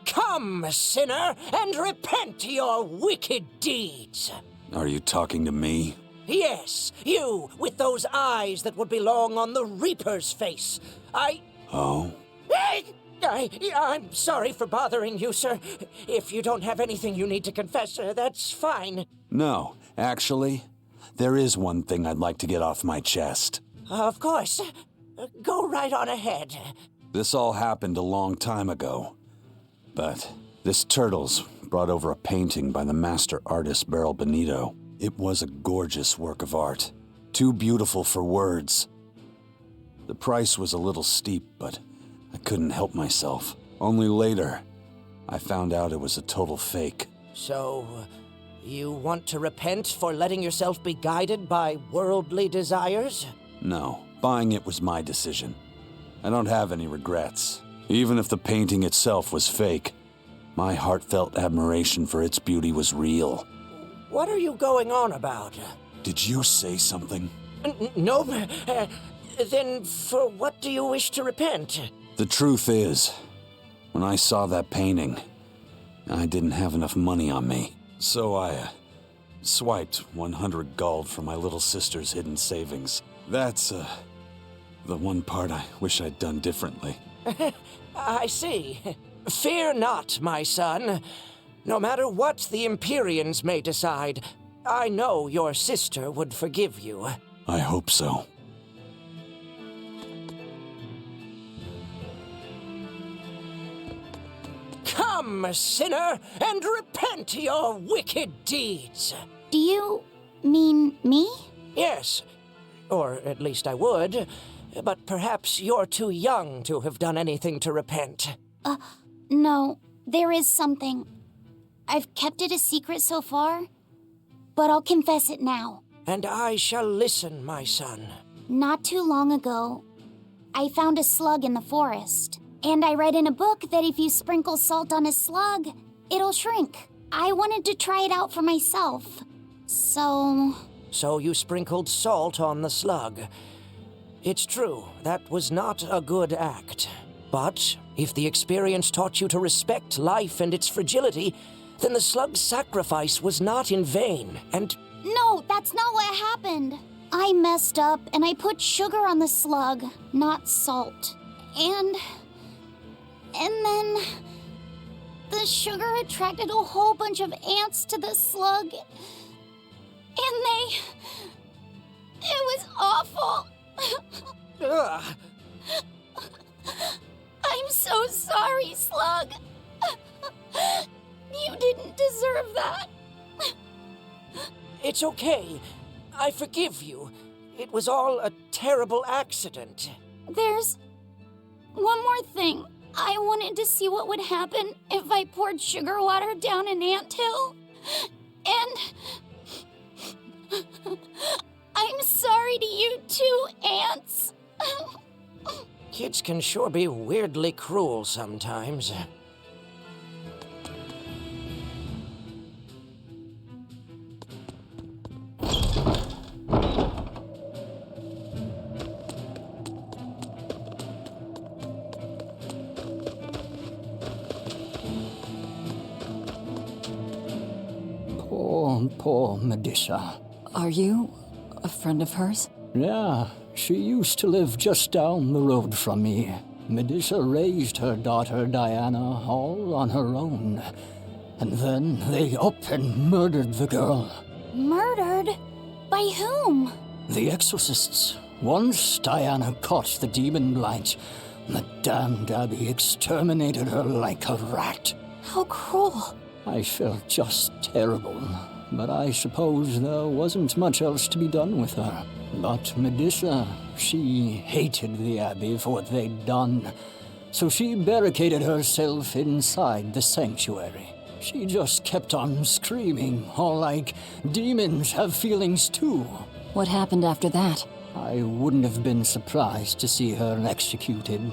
Come, sinner, and repent your wicked deeds. Are you talking to me? Yes, you, with those eyes that would belong on the Reaper's face. Oh? I'm sorry for bothering you, sir. If you don't have anything you need to confess, that's fine. No, actually, there is one thing I'd like to get off my chest. Of course. Go right on ahead. This all happened a long time ago. But this Turtles brought over a painting by the master artist Beryl Benito. It was a gorgeous work of art. Too beautiful for words. The price was a little steep, but I couldn't help myself. Only later, I found out it was a total fake. So, you want to repent for letting yourself be guided by worldly desires? No, buying it was my decision. I don't have any regrets. Even if the painting itself was fake, my heartfelt admiration for its beauty was real. What are you going on about? Did you say something? No. Then for what do you wish to repent? The truth is, when I saw that painting, I didn't have enough money on me. So I swiped 100 gold from my little sister's hidden savings. That's the one part I wish I'd done differently. I see. Fear not, my son. No matter what the Empyreans may decide, I know your sister would forgive you. I hope so. Come, sinner, and repent your wicked deeds. Do you mean me? Yes, or at least I would. But perhaps you're too young to have done anything to repent. No, there is something. I've kept it a secret so far, but I'll confess it now. And I shall listen, my son. Not too long ago, I found a slug in the forest. And I read in a book that if you sprinkle salt on a slug, it'll shrink. I wanted to try it out for myself. So you sprinkled salt on the slug. It's true, that was not a good act. But if the experience taught you to respect life and its fragility, then the slug's sacrifice was not in vain, and... No, that's not what happened. I messed up and I put sugar on the slug, not salt. And then the sugar attracted a whole bunch of ants to the slug. And it was awful. Ugh. I'm so sorry, Slug. You didn't deserve that. It's okay. I forgive you. It was all a terrible accident. There's one more thing. I wanted to see what would happen if I poured sugar water down an anthill. And I'm sorry to you too, ants. Kids can sure be weirdly cruel sometimes. Poor Medusa. Are you a friend of hers? Yeah, she used to live just down the road from me. Medusa raised her daughter Diana all on her own. And then they up and murdered the girl. Murdered? By whom? The exorcists. Once Diana caught the Demon Blight, the damned abbey exterminated her like a rat. How cruel. I felt just terrible, but I suppose there wasn't much else to be done with her. But Medusa, she hated the abbey for what they'd done, so she barricaded herself inside the sanctuary. She just kept on screaming, all like, demons have feelings too. What happened after that? I wouldn't have been surprised to see her executed,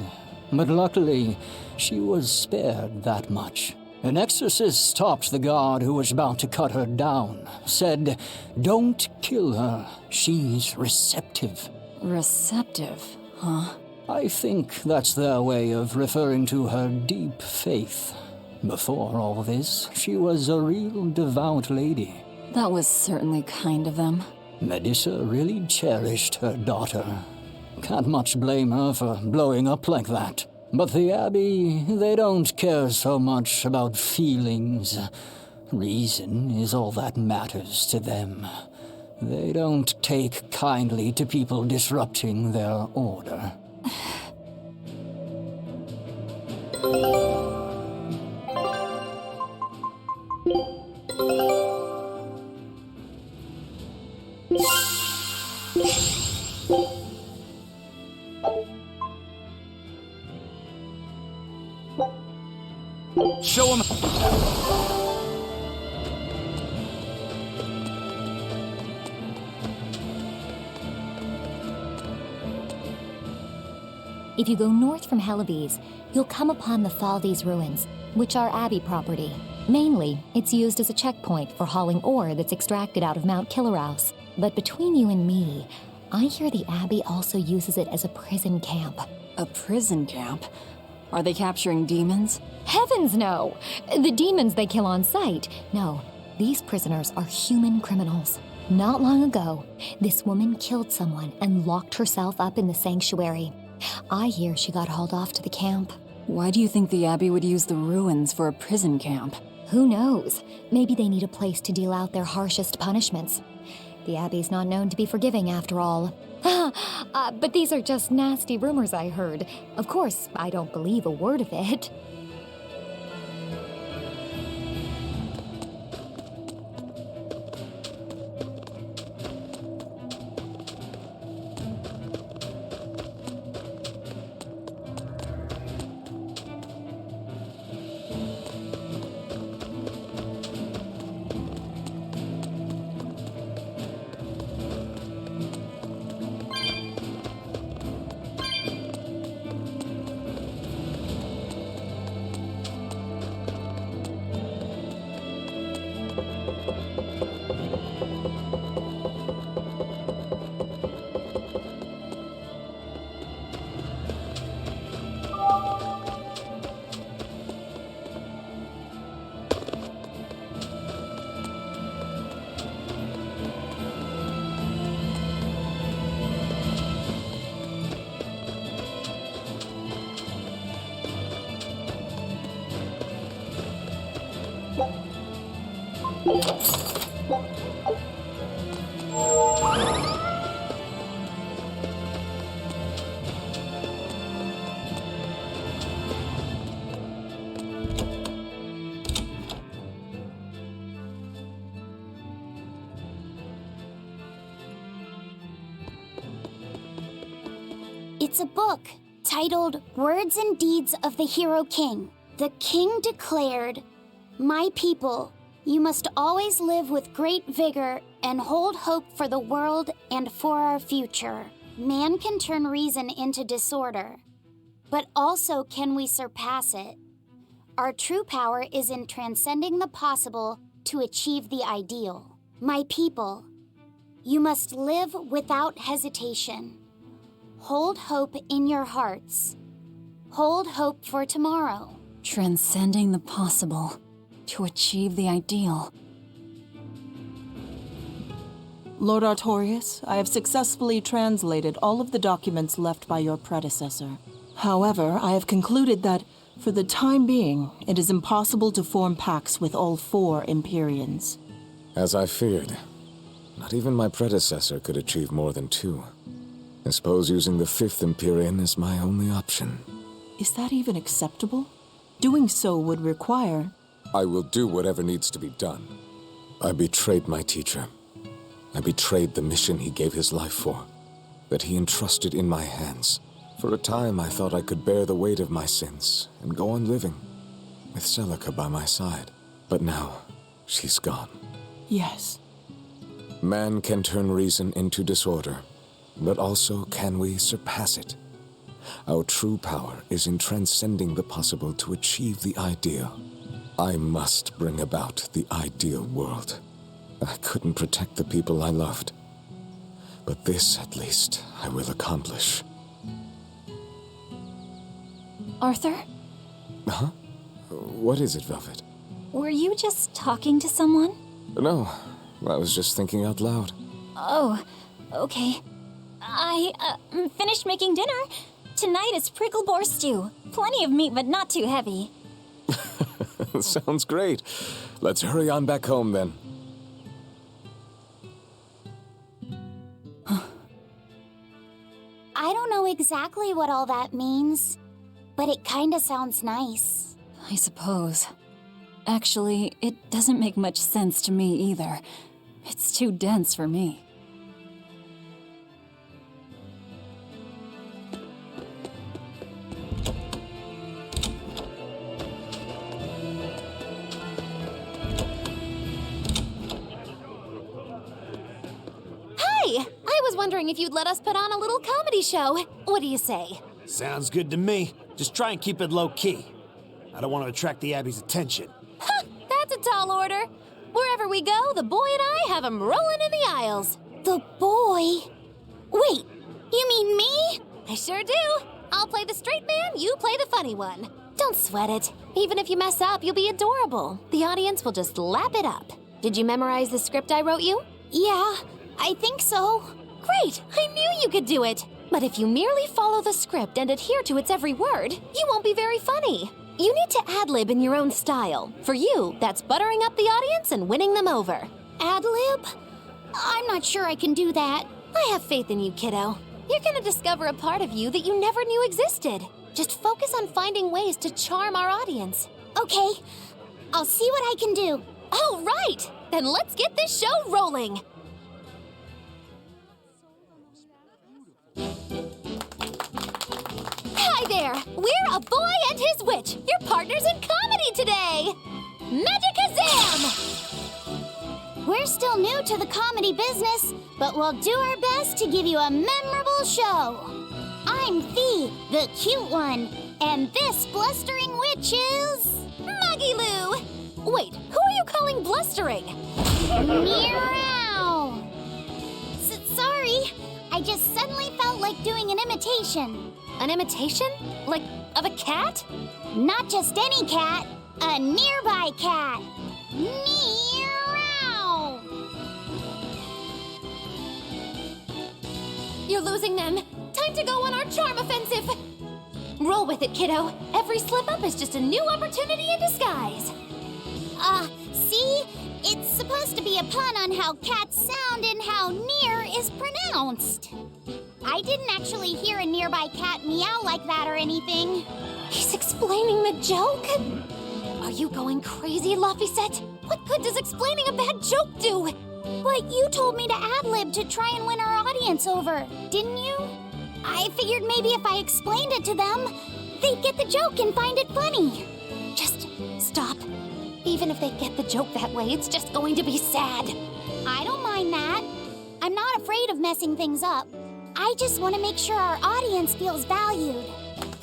but luckily, she was spared that much. An exorcist stopped the guard who was about to cut her down, said, "Don't kill her, she's receptive." Receptive, huh? I think that's their way of referring to her deep faith. Before all this, she was a real devout lady. That was certainly kind of them. Medusa really cherished her daughter. Can't much blame her for blowing up like that. But the Abbey, they don't care so much about feelings. Reason is all that matters to them. They don't take kindly to people disrupting their order. Show him. If you go north from Helives, you'll come upon the Faldi's ruins, which are Abbey property. Mainly, it's used as a checkpoint for hauling ore that's extracted out of Mount Killerhouse. But between you and me, I hear the Abbey also uses it as a prison camp. A prison camp? Are they capturing demons? Heavens no! The demons they kill on sight. No, these prisoners are human criminals. Not long ago, this woman killed someone and locked herself up in the sanctuary. I hear she got hauled off to the camp. Why do you think the Abbey would use the ruins for a prison camp? Who knows? Maybe they need a place to deal out their harshest punishments. The Abbey's not known to be forgiving after all. But these are just nasty rumors I heard. Of course, I don't believe a word of it. It's a book titled Words and Deeds of the Hero King. The king declared, "My people, you must always live with great vigor and hold hope for the world and for our future. Man can turn reason into disorder, but also can we surpass it? Our true power is in transcending the possible to achieve the ideal. My people, you must live without hesitation. Hold hope in your hearts. Hold hope for tomorrow." Transcending the possible to achieve the ideal. Lord Artorius, I have successfully translated all of the documents left by your predecessor. However, I have concluded that, for the time being, it is impossible to form pacts with all 4 Empyreans. As I feared, not even my predecessor could achieve more than 2. I suppose using the 5th Empyrean is my only option. Is that even acceptable? Doing so would require... I will do whatever needs to be done. I betrayed my teacher. I betrayed the mission he gave his life for, that he entrusted in my hands. For a time, I thought I could bear the weight of my sins and go on living, with Celica by my side. But now, she's gone. Yes. Man can turn reason into disorder, but also can we surpass it? Our true power is in transcending the possible to achieve the ideal. I must bring about the ideal world. I couldn't protect the people I loved, but this, at least, I will accomplish. Arthur? Huh? What is it, Velvet? Were you just talking to someone? No, I was just thinking out loud. Oh, okay. I finished making dinner. Tonight is prickle boar stew. Plenty of meat, but not too heavy. Sounds great. Let's hurry on back home, then. I don't know exactly what all that means, but it kinda sounds nice. I suppose. Actually, it doesn't make much sense to me either. It's too dense for me. I was wondering if you'd let us put on a little comedy show. What do you say? Sounds good to me. Just try and keep it low-key. I don't want to attract the Abbey's attention. Ha! That's a tall order. Wherever we go, the boy and I have him rolling in the aisles. The boy? Wait, you mean me? I sure do. I'll play the straight man, you play the funny one. Don't sweat it. Even if you mess up, you'll be adorable. The audience will just lap it up. Did you memorize the script I wrote you? Yeah, I think so. Great! I knew you could do it! But if you merely follow the script and adhere to its every word, you won't be very funny. You need to ad-lib in your own style. For you, that's buttering up the audience and winning them over. Ad-lib? I'm not sure I can do that. I have faith in you, kiddo. You're gonna discover a part of you that you never knew existed. Just focus on finding ways to charm our audience. Okay, I'll see what I can do. All right! Then let's get this show rolling! Hi there! We're A Boy and His Witch, your partners in comedy today! Magicazam! We're still new to the comedy business, but we'll do our best to give you a memorable show. I'm Fee, the cute one, and this blustering witch is... Muggy-Loo! Wait, who are you calling blustering? Meow! Sorry, I just suddenly felt like doing an imitation. An imitation? Like, of a cat? Not just any cat, a nearby cat. Meow! You're losing them. Time to go on our charm offensive. Roll with it, kiddo. Every slip-up is just a new opportunity in disguise. See? It's supposed to be a pun on how cats sound and how near is pronounced. I didn't actually hear a nearby cat meow like that or anything. He's explaining the joke? Are you going crazy, Laphicet? What good does explaining a bad joke do? But you told me to ad-lib to try and win our audience over, didn't you? I figured maybe if I explained it to them, they'd get the joke and find it funny. Just stop. Even if they get the joke that way, it's just going to be sad. I don't mind that. I'm not afraid of messing things up. I just want to make sure our audience feels valued.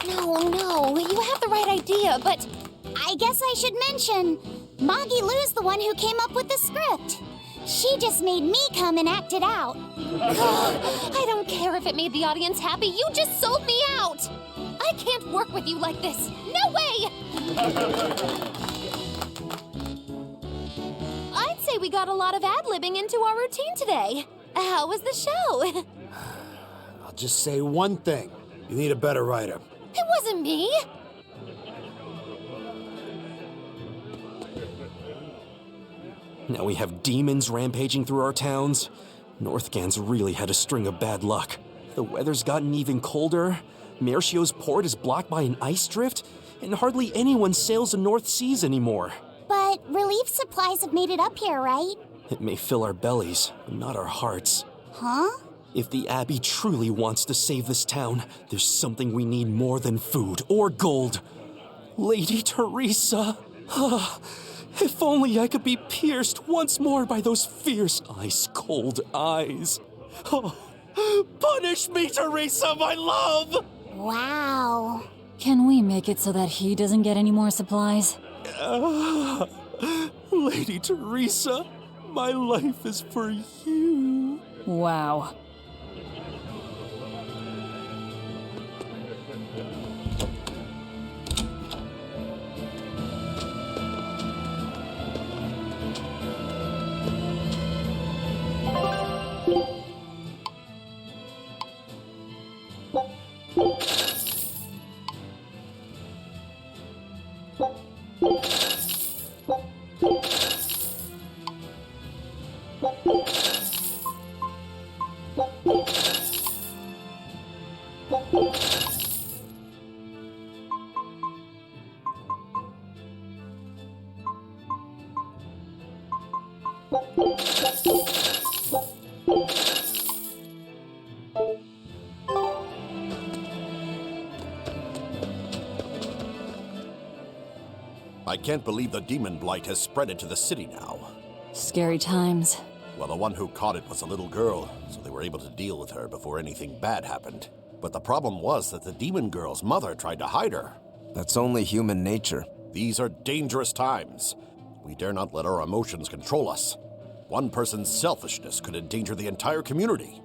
No, you have the right idea, but... I guess I should mention, Moggy Lou's the one who came up with the script. She just made me come and act it out. I don't care if it made the audience happy, you just sold me out! I can't work with you like this. No way! I'd say we got a lot of ad-libbing into our routine today. How was the show? I'll just say one thing. You need a better writer. It wasn't me. Now we have demons rampaging through our towns. Northgan's really had a string of bad luck. The weather's gotten even colder. Mercio's port is blocked by an ice drift, and hardly anyone sails the North Seas anymore. But relief supplies have made it up here, right? It may fill our bellies, but not our hearts. Huh? If the Abbey truly wants to save this town, there's something we need more than food or gold. Lady Teresa! If only I could be pierced once more by those fierce, ice-cold eyes. Oh, punish me, Teresa, my love! Wow. Can we make it so that he doesn't get any more supplies? Lady Teresa, my life is for you. Wow. I can't believe the Demon Blight has spread into the city now. Scary times. Well, the one who caught it was a little girl, so they were able to deal with her before anything bad happened. But the problem was that the demon girl's mother tried to hide her. That's only human nature. These are dangerous times. We dare not let our emotions control us. One person's selfishness could endanger the entire community.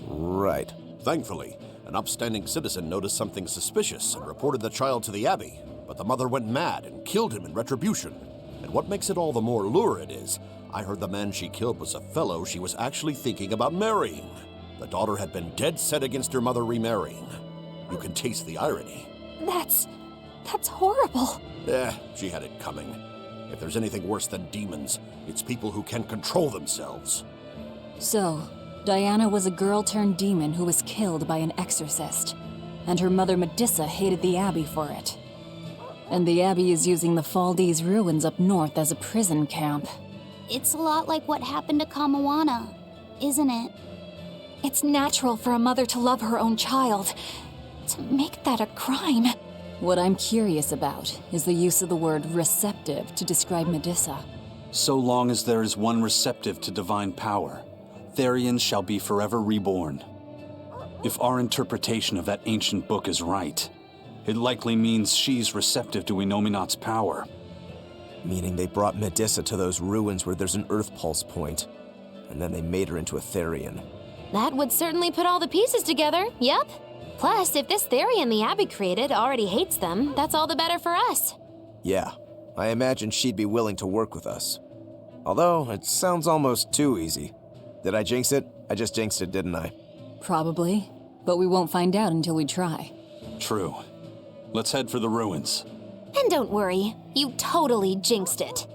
Right. Thankfully, an upstanding citizen noticed something suspicious and reported the child to the Abbey, but the mother went mad and killed him in retribution. And what makes it all the more lurid is, I heard the man she killed was a fellow she was actually thinking about marrying. The daughter had been dead set against her mother remarrying. You can taste the irony. That's horrible. She had it coming. If there's anything worse than demons, it's people who can't control themselves. So, Diana was a girl-turned-demon who was killed by an exorcist, and her mother Medissa hated the Abbey for it. And the Abbey is using the Faldi's ruins up north as a prison camp. It's a lot like what happened to Kamawana, isn't it? It's natural for a mother to love her own child. To make that a crime. What I'm curious about is the use of the word receptive to describe Medissa. So long as there is one receptive to divine power, Therians shall be forever reborn. If our interpretation of that ancient book is right, it likely means she's receptive to Inominat's power. Meaning they brought Medissa to those ruins where there's an Earth Pulse point, and then they made her into a Therian. That would certainly put all the pieces together, yep. Plus, if this Therian the Abbey created already hates them, that's all the better for us. Yeah, I imagine she'd be willing to work with us. Although, it sounds almost too easy. Did I jinx it? I just jinxed it, didn't I? Probably, but we won't find out until we try. True. Let's head for the ruins. And don't worry, you totally jinxed it.